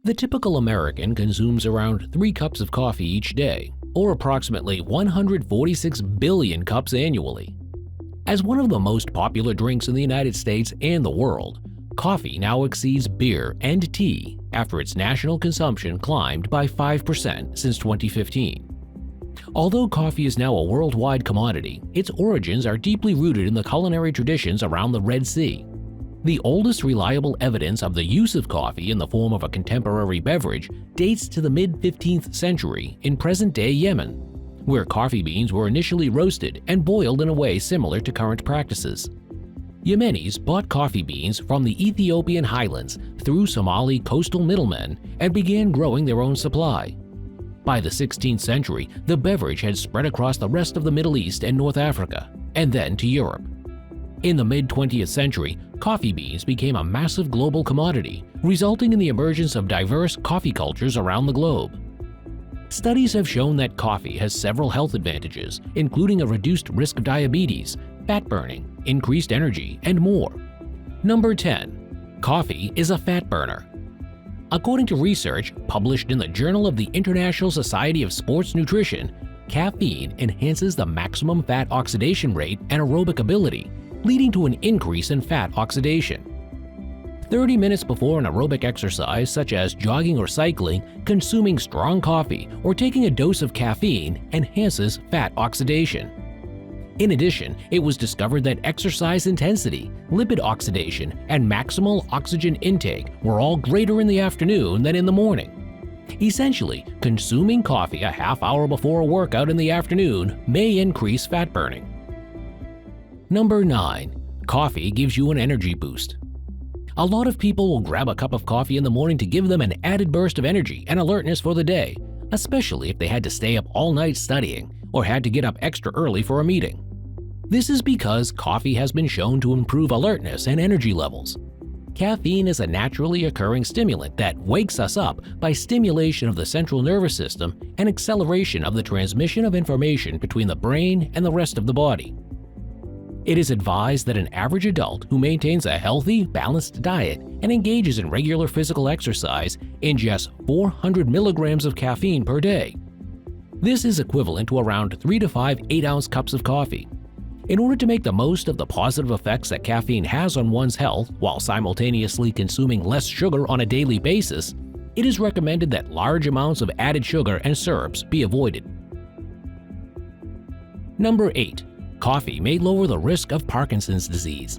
The typical American consumes around 3 cups of coffee each day, or approximately 146 billion cups annually. As one of the most popular drinks in the United States and the world, coffee now exceeds beer and tea after its national consumption climbed by 5% since 2015. Although coffee is now a worldwide commodity, its origins are deeply rooted in the culinary traditions around the Red Sea. The oldest reliable evidence of the use of coffee in the form of a contemporary beverage dates to the mid-15th century in present-day Yemen, where coffee beans were initially roasted and boiled in a way similar to current practices. Yemenis bought coffee beans from the Ethiopian Highlands through Somali coastal middlemen and began growing their own supply. By the 16th century, the beverage had spread across the rest of the Middle East and North Africa, and then to Europe. In the mid-20th century, coffee beans became a massive global commodity, resulting in the emergence of diverse coffee cultures around the globe. Studies have shown that coffee has several health advantages, including a reduced risk of diabetes, fat burning, increased energy, and more. Number 10. Coffee is a fat burner. According to research published in the Journal of the International Society of Sports Nutrition, caffeine enhances the maximum fat oxidation rate and aerobic ability, leading to an increase in fat oxidation. 30 minutes before an aerobic exercise such as jogging or cycling, consuming strong coffee or taking a dose of caffeine enhances fat oxidation. In addition, it was discovered that exercise intensity, lipid oxidation, and maximal oxygen intake were all greater in the afternoon than in the morning. Essentially, consuming coffee a half hour before a workout in the afternoon may increase fat burning. Number 9. Coffee gives you an energy boost. A lot of people will grab a cup of coffee in the morning to give them an added burst of energy and alertness for the day, especially if they had to stay up all night studying or had to get up extra early for a meeting. This is because coffee has been shown to improve alertness and energy levels. Caffeine is a naturally occurring stimulant that wakes us up by stimulation of the central nervous system and acceleration of the transmission of information between the brain and the rest of the body. It is advised that an average adult who maintains a healthy, balanced diet and engages in regular physical exercise ingests 400 milligrams of caffeine per day. This is equivalent to around 3 to 5 8-ounce cups of coffee. In order to make the most of the positive effects that caffeine has on one's health while simultaneously consuming less sugar on a daily basis, it is recommended that large amounts of added sugar and syrups be avoided. Number 8. Coffee may lower the risk of Parkinson's disease.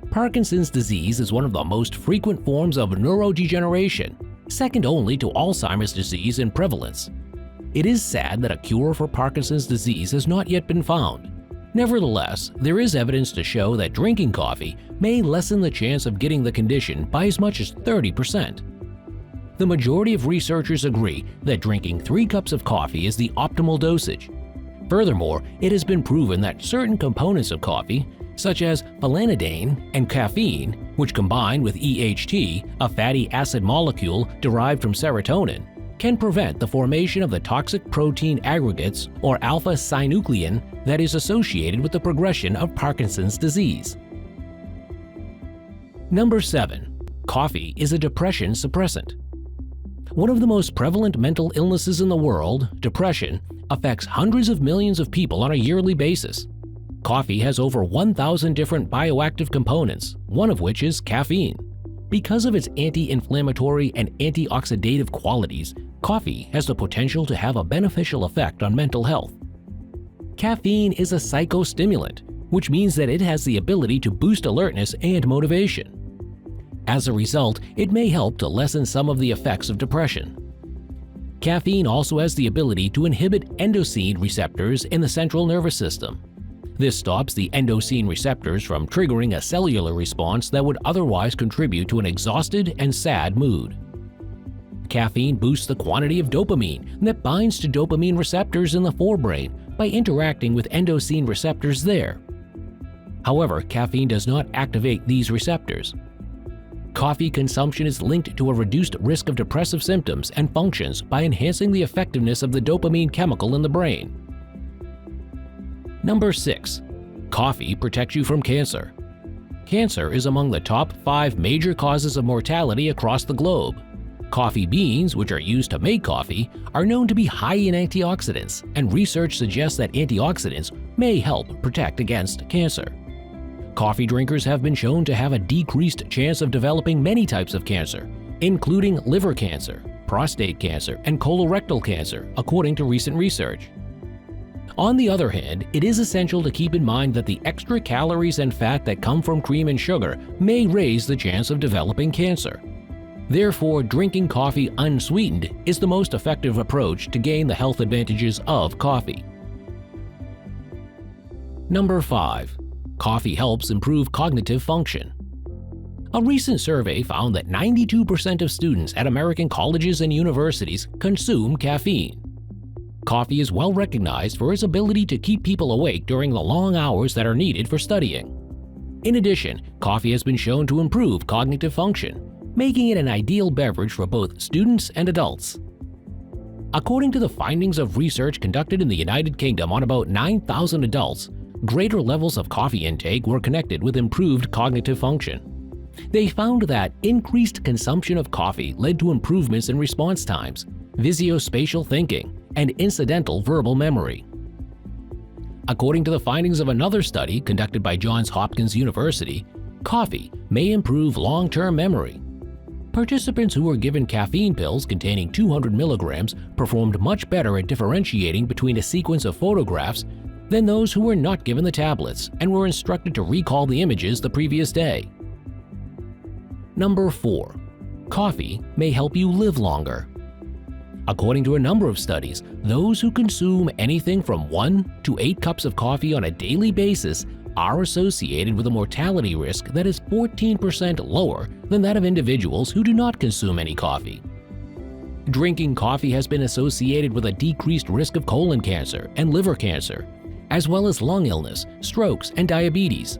Parkinson's disease is one of the most frequent forms of neurodegeneration, second only to Alzheimer's disease in prevalence. It is sad that a cure for Parkinson's disease has not yet been found. Nevertheless, there is evidence to show that drinking coffee may lessen the chance of getting the condition by as much as 30%. The majority of researchers agree that drinking 3 cups of coffee is the optimal dosage. Furthermore, it has been proven that certain components of coffee, such as phenylalanine and caffeine, which combine with EHT, a fatty acid molecule derived from serotonin, can prevent the formation of the toxic protein aggregates or alpha-synuclein that is associated with the progression of Parkinson's disease. Number 7. Coffee is a depression suppressant. One of the most prevalent mental illnesses in the world, depression, affects hundreds of millions of people on a yearly basis. Coffee has over 1,000 different bioactive components, one of which is caffeine. Because of its anti-inflammatory and antioxidative qualities, coffee has the potential to have a beneficial effect on mental health. Caffeine is a psychostimulant, which means that it has the ability to boost alertness and motivation. As a result, it may help to lessen some of the effects of depression. Caffeine also has the ability to inhibit endosine receptors in the central nervous system. This stops the endosine receptors from triggering a cellular response that would otherwise contribute to an exhausted and sad mood. Caffeine boosts the quantity of dopamine that binds to dopamine receptors in the forebrain by interacting with endosine receptors there. However, caffeine does not activate these receptors. Coffee consumption is linked to a reduced risk of depressive symptoms and functions by enhancing the effectiveness of the dopamine chemical in the brain. Number 6. Coffee protects you from cancer. Cancer is among the top 5 major causes of mortality across the globe. Coffee beans, which are used to make coffee, are known to be high in antioxidants, and research suggests that antioxidants may help protect against cancer. Coffee drinkers have been shown to have a decreased chance of developing many types of cancer, including liver cancer, prostate cancer, and colorectal cancer, according to recent research. On the other hand, it is essential to keep in mind that the extra calories and fat that come from cream and sugar may raise the chance of developing cancer. Therefore, drinking coffee unsweetened is the most effective approach to gain the health advantages of coffee. Number 5. Coffee helps improve cognitive function. A recent survey found that 92% of students at American colleges and universities consume caffeine. Coffee is well recognized for its ability to keep people awake during the long hours that are needed for studying. In addition, coffee has been shown to improve cognitive function, making it an ideal beverage for both students and adults. According to the findings of research conducted in the United Kingdom on about 9,000 adults, greater levels of coffee intake were connected with improved cognitive function. They found that increased consumption of coffee led to improvements in response times, visuospatial thinking, and incidental verbal memory. According to the findings of another study conducted by Johns Hopkins University, coffee may improve long-term memory. Participants who were given caffeine pills containing 200 milligrams performed much better at differentiating between a sequence of photographs than those who were not given the tablets and were instructed to recall the images the previous day. Number 4. Coffee may help you live longer. According to a number of studies, those who consume anything from 1 to 8 cups of coffee on a daily basis are associated with a mortality risk that is 14% lower than that of individuals who do not consume any coffee. Drinking coffee has been associated with a decreased risk of colon cancer and liver cancer, as well as lung illness, strokes, and diabetes.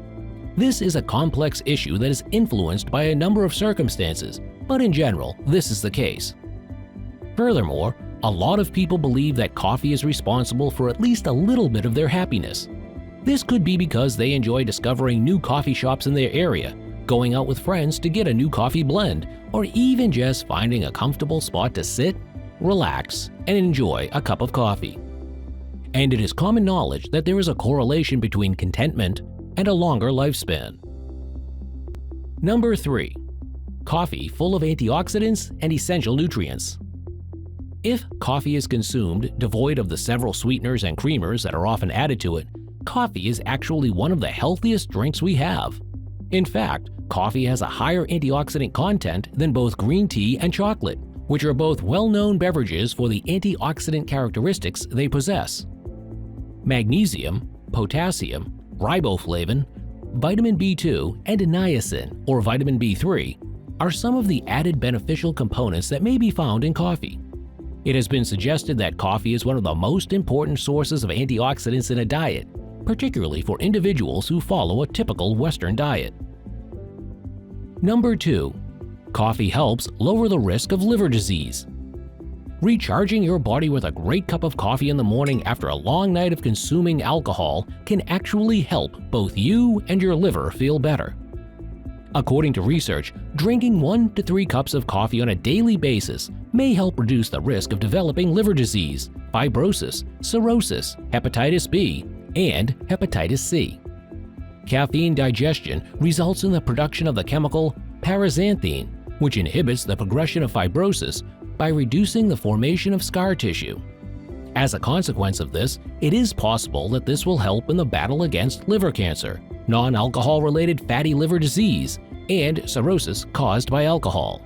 This is a complex issue that is influenced by a number of circumstances, but in general, this is the case. Furthermore, a lot of people believe that coffee is responsible for at least a little bit of their happiness. This could be because they enjoy discovering new coffee shops in their area, going out with friends to get a new coffee blend, or even just finding a comfortable spot to sit, relax, and enjoy a cup of coffee. And it is common knowledge that there is a correlation between contentment and a longer lifespan. Number 3. Coffee full of antioxidants and essential nutrients. If coffee is consumed devoid of the several sweeteners and creamers that are often added to it, coffee is actually one of the healthiest drinks we have. In fact, coffee has a higher antioxidant content than both green tea and chocolate, which are both well-known beverages for the antioxidant characteristics they possess. Magnesium, potassium, riboflavin, vitamin B2, and niacin, or vitamin B3, are some of the added beneficial components that may be found in coffee. It has been suggested that coffee is one of the most important sources of antioxidants in a diet, particularly for individuals who follow a typical Western diet. Number 2. Coffee helps lower the risk of liver disease. Recharging your body with a great cup of coffee in the morning after a long night of consuming alcohol can actually help both you and your liver feel better. According to research, drinking 1 to 3 cups of coffee on a daily basis may help reduce the risk of developing liver disease, fibrosis, cirrhosis, hepatitis B, and hepatitis C. Caffeine digestion results in the production of the chemical paraxanthine, which inhibits the progression of fibrosis by reducing the formation of scar tissue. As a consequence of this, it is possible that this will help in the battle against liver cancer, non-alcohol-related fatty liver disease, and cirrhosis caused by alcohol.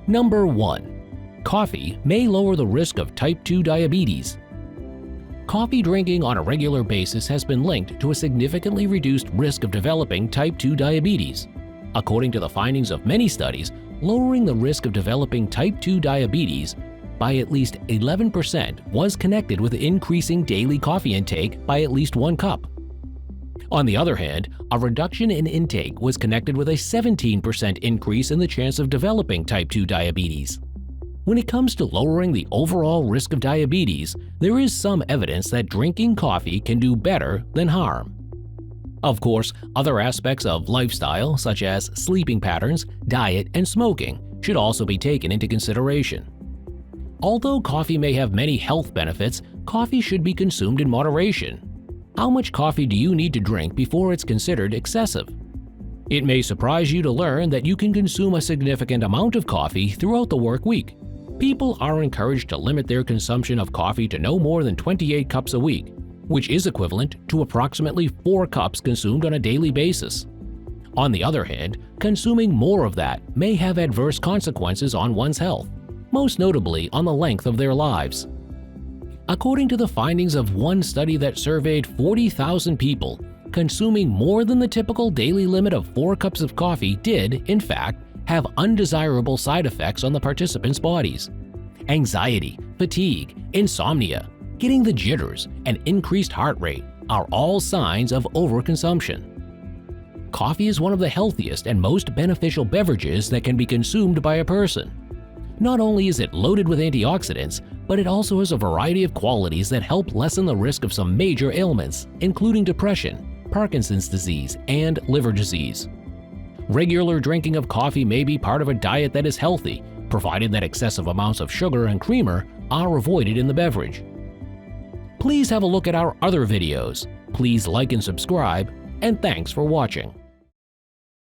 Number 1. Coffee may lower the risk of type 2 diabetes. Coffee drinking on a regular basis has been linked to a significantly reduced risk of developing type 2 diabetes. According to the findings of many studies, lowering the risk of developing type 2 diabetes by at least 11% was connected with increasing daily coffee intake by at least 1 cup. On the other hand, a reduction in intake was connected with a 17% increase in the chance of developing type 2 diabetes. When it comes to lowering the overall risk of diabetes, there is some evidence that drinking coffee can do better than harm. Of course, other aspects of lifestyle, such as sleeping patterns, diet, and smoking, should also be taken into consideration. Although coffee may have many health benefits, coffee should be consumed in moderation. How much coffee do you need to drink before it's considered excessive? It may surprise you to learn that you can consume a significant amount of coffee throughout the work week. People are encouraged to limit their consumption of coffee to no more than 28 cups a week, which is equivalent to approximately 4 cups consumed on a daily basis. On the other hand, consuming more of that may have adverse consequences on one's health, most notably on the length of their lives. According to the findings of one study that surveyed 40,000 people, consuming more than the typical daily limit of 4 cups of coffee did, in fact, have undesirable side effects on the participants' bodies. Anxiety, fatigue, insomnia, getting the jitters, and increased heart rate are all signs of overconsumption. Coffee is one of the healthiest and most beneficial beverages that can be consumed by a person. Not only is it loaded with antioxidants, but it also has a variety of qualities that help lessen the risk of some major ailments, including depression, Parkinson's disease, and liver disease. Regular drinking of coffee may be part of a diet that is healthy, provided that excessive amounts of sugar and creamer are avoided in the beverage. Please have a look at our other videos. Please like and subscribe, and thanks for watching.